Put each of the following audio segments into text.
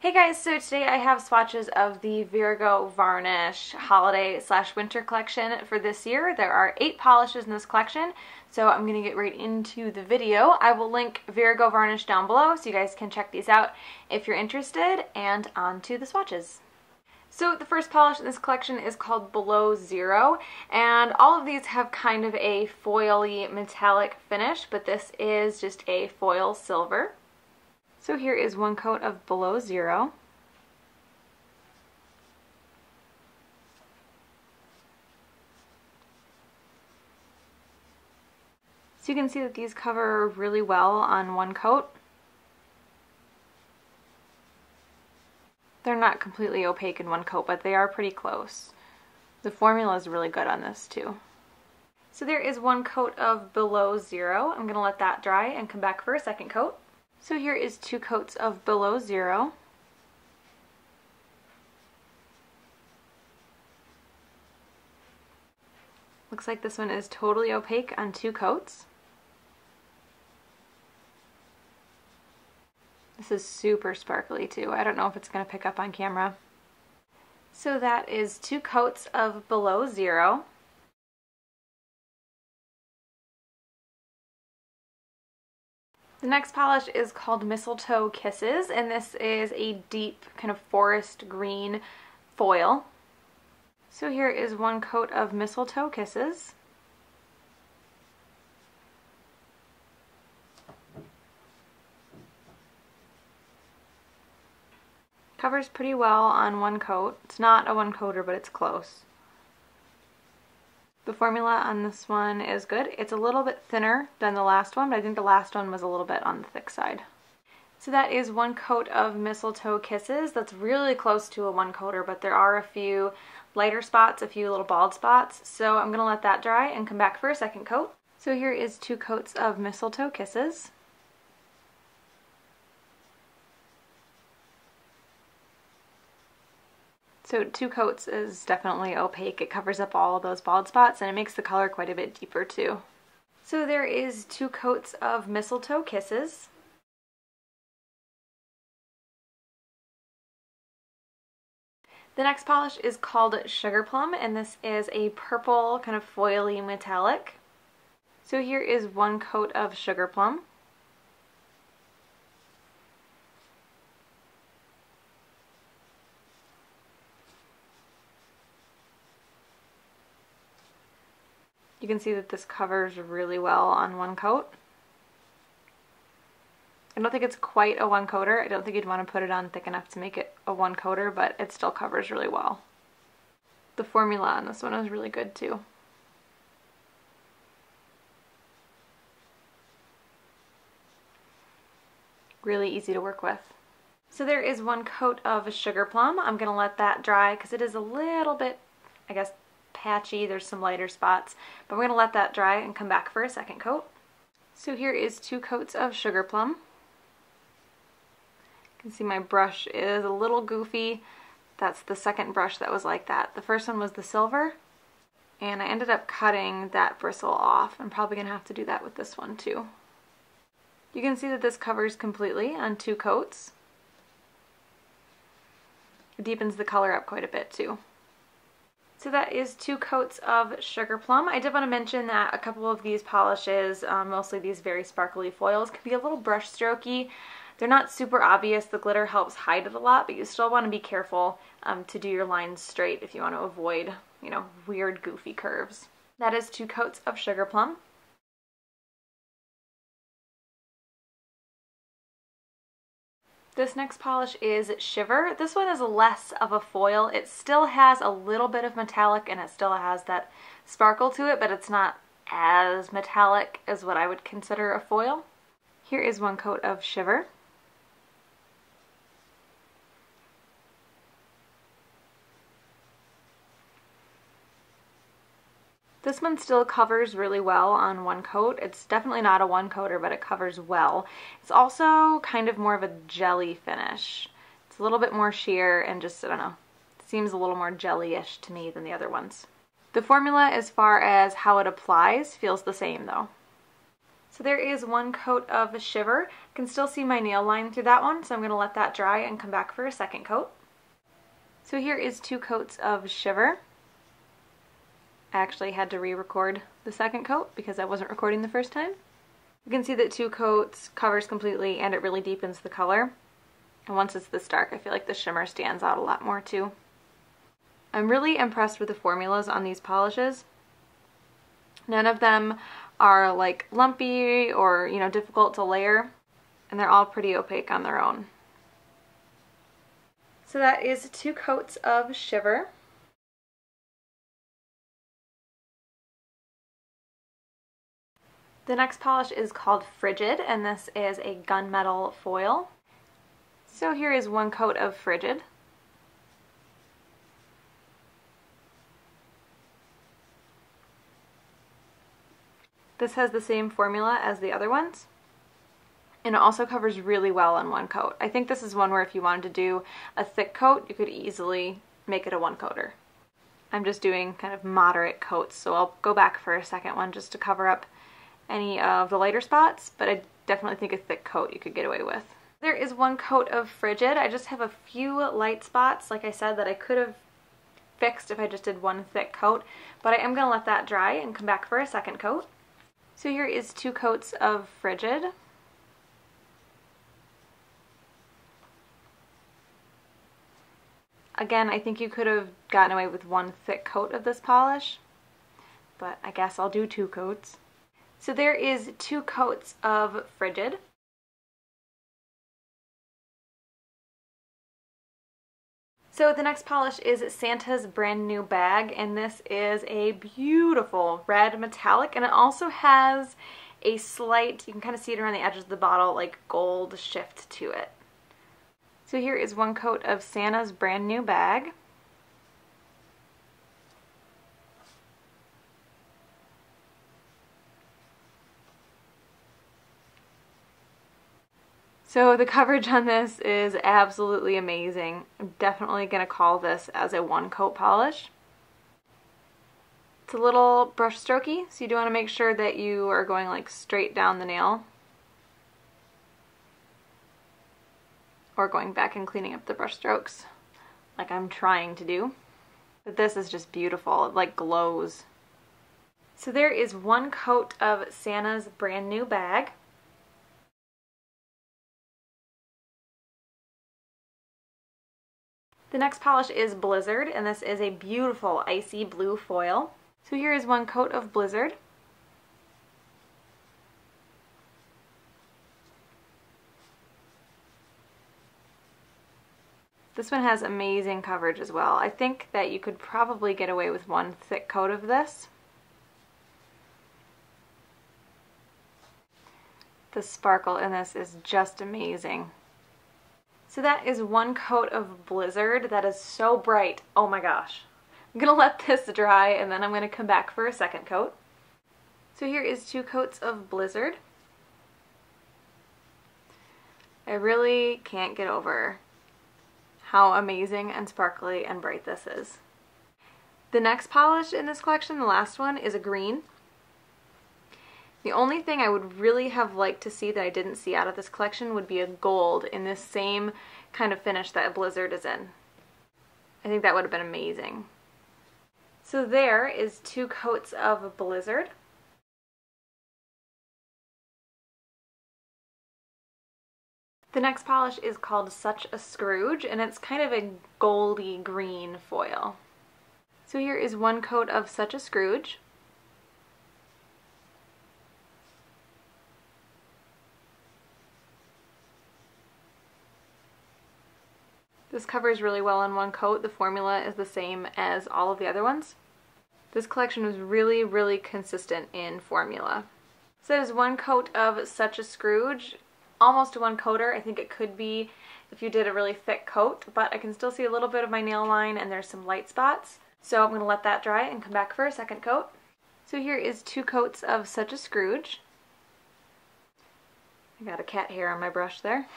Hey guys, so today I have swatches of the Virago Varnish holiday/winter collection for this year. There are 8 polishes in this collection, so I'm going to get right into the video. I will link Virago Varnish down below so you guys can check these out if you're interested, and on to the swatches. So the first polish in this collection is called Below Zero, and all of these have kind of a foily metallic finish, but this is just a foil silver. So here is one coat of Below Zero. So you can see that these cover really well on one coat. They're not completely opaque in one coat, but they are pretty close. The formula is really good on this too. So there is one coat of Below Zero. I'm going to let that dry and come back for a second coat. So here is 2 coats of Below Zero. Looks like this one is totally opaque on 2 coats. This is super sparkly too. I don't know if it's going to pick up on camera. So that is 2 coats of Below Zero. The next polish is called Mistletoe Kisses, and this is a deep kind of forest green foil. So here is one coat of Mistletoe Kisses. Covers pretty well on one coat. It's not a one coater, but it's close. The formula on this one is good. It's a little bit thinner than the last one, but I think the last one was a little bit on the thick side. So that is one coat of Mistletoe Kisses. That's really close to a one coater, but there are a few lighter spots, a few little bald spots. So I'm gonna let that dry and come back for a second coat. So here is 2 coats of Mistletoe Kisses. So 2 coats is definitely opaque. It covers up all of those bald spots and it makes the color quite a bit deeper too. So there is 2 coats of Mistletoe Kisses. The next polish is called Sugar Plum, and this is a purple kind of foily metallic. So here is one coat of Sugar Plum. You can see that this covers really well on one coat. I don't think it's quite a one coater. I don't think you'd want to put it on thick enough to make it a one coater, but it still covers really well. The formula on this one is really good too. Really easy to work with. So there is one coat of Sugar Plum. I'm going to let that dry because it is a little bit, I guess, patchy. There's some lighter spots, but we're going to let that dry and come back for a second coat. So here is 2 coats of Sugar Plum. You can see my brush is a little goofy. That's the second brush that was like that. The first one was the silver, and I ended up cutting that bristle off. I'm probably going to have to do that with this one too. You can see that this covers completely on 2 coats. It deepens the color up quite a bit too. So that is 2 coats of Sugar Plum. I did want to mention that a couple of these polishes, mostly these very sparkly foils, can be a little brush strokey. They're not super obvious. The glitter helps hide it a lot, but you still want to be careful to do your lines straight if you want to avoid, you know, weird goofy curves. That is 2 coats of Sugar Plum. This next polish is Shiver. This one is less of a foil. It still has a little bit of metallic and it still has that sparkle to it, but it's not as metallic as what I would consider a foil. Here is one coat of Shiver. This one still covers really well on one coat. It's definitely not a one coater, but it covers well. It's also kind of more of a jelly finish. It's a little bit more sheer and just, I don't know, it seems a little more jelly-ish to me than the other ones. The formula as far as how it applies feels the same though. So there is one coat of Shiver. I can still see my nail line through that one, so I'm going to let that dry and come back for a second coat. So here is 2 coats of Shiver. I actually had to re-record the second coat because I wasn't recording the first time. You can see that 2 coats covers completely and it really deepens the color. And once it's this dark, I feel like the shimmer stands out a lot more too. I'm really impressed with the formulas on these polishes. None of them are like lumpy or, you know, difficult to layer, and they're all pretty opaque on their own. So that is 2 coats of Shiver. The next polish is called Frigid, and this is a gunmetal foil. So here is 1 coat of Frigid. This has the same formula as the other ones, and it also covers really well on 1 coat. I think this is one where if you wanted to do a thick coat, you could easily make it a 1-coater. I'm just doing kind of moderate coats, so I'll go back for a second one just to cover up any of the lighter spots, but I definitely think a thick coat you could get away with. There is 1 coat of Frigid. I just have a few light spots, like I said, that I could have fixed if I just did 1 thick coat, but I am going to let that dry and come back for a second coat. So here is 2 coats of Frigid. Again, I think you could have gotten away with 1 thick coat of this polish, but I guess I'll do 2 coats. So there is 2 coats of Frigid. So the next polish is Santa's brand new bag, and this is a beautiful red metallic, and it also has a slight, you can kind of see it around the edges of the bottle, like gold shift to it. So here is 1 coat of Santa's brand new bag. So the coverage on this is absolutely amazing. I'm definitely going to call this as a 1-coat polish. It's a little brush strokey, so you do want to make sure that you are going like straight down the nail, or going back and cleaning up the brush strokes like I'm trying to do. But this is just beautiful. It like glows. So there is 1 coat of Santa's brand new bag. The next polish is Blizzard, and this is a beautiful icy blue foil. So here is 1 coat of Blizzard. This one has amazing coverage as well. I think that you could probably get away with 1 thick coat of this. The sparkle in this is just amazing. So that is 1 coat of Blizzard. That is so bright. Oh my gosh. I'm going to let this dry and then I'm going to come back for a second coat. So here is 2 coats of Blizzard. I really can't get over how amazing and sparkly and bright this is. The next polish in this collection, the last one, is a green. The only thing I would really have liked to see that I didn't see out of this collection would be a gold in this same kind of finish that Blizzard is in. I think that would have been amazing. So there is 2 coats of Blizzard. The next polish is called Such a Scrooge, and it's kind of a goldy green foil. So here is 1 coat of Such a Scrooge. This covers really well in 1 coat. The formula is the same as all of the other ones. This collection was really, really consistent in formula. So that is 1 coat of Such a Scrooge. Almost a 1-coater. I think it could be if you did a really thick coat, but I can still see a little bit of my nail line and there's some light spots. So I'm going to let that dry and come back for a second coat. So here is 2 coats of Such a Scrooge. I got a cat hair on my brush there.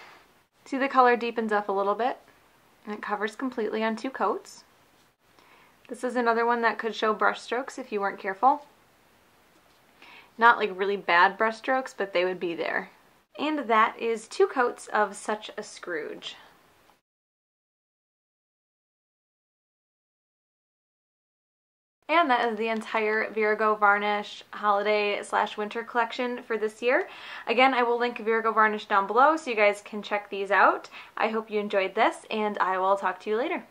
See, the color deepens up a little bit and it covers completely on 2 coats. This is another one that could show brush strokes if you weren't careful. Not like really bad brush strokes, but they would be there. And that is 2 coats of Such a Scrooge. And that is the entire Virago Varnish holiday / winter collection for this year. Again, I will link Virago Varnish down below so you guys can check these out. I hope you enjoyed this, and I will talk to you later.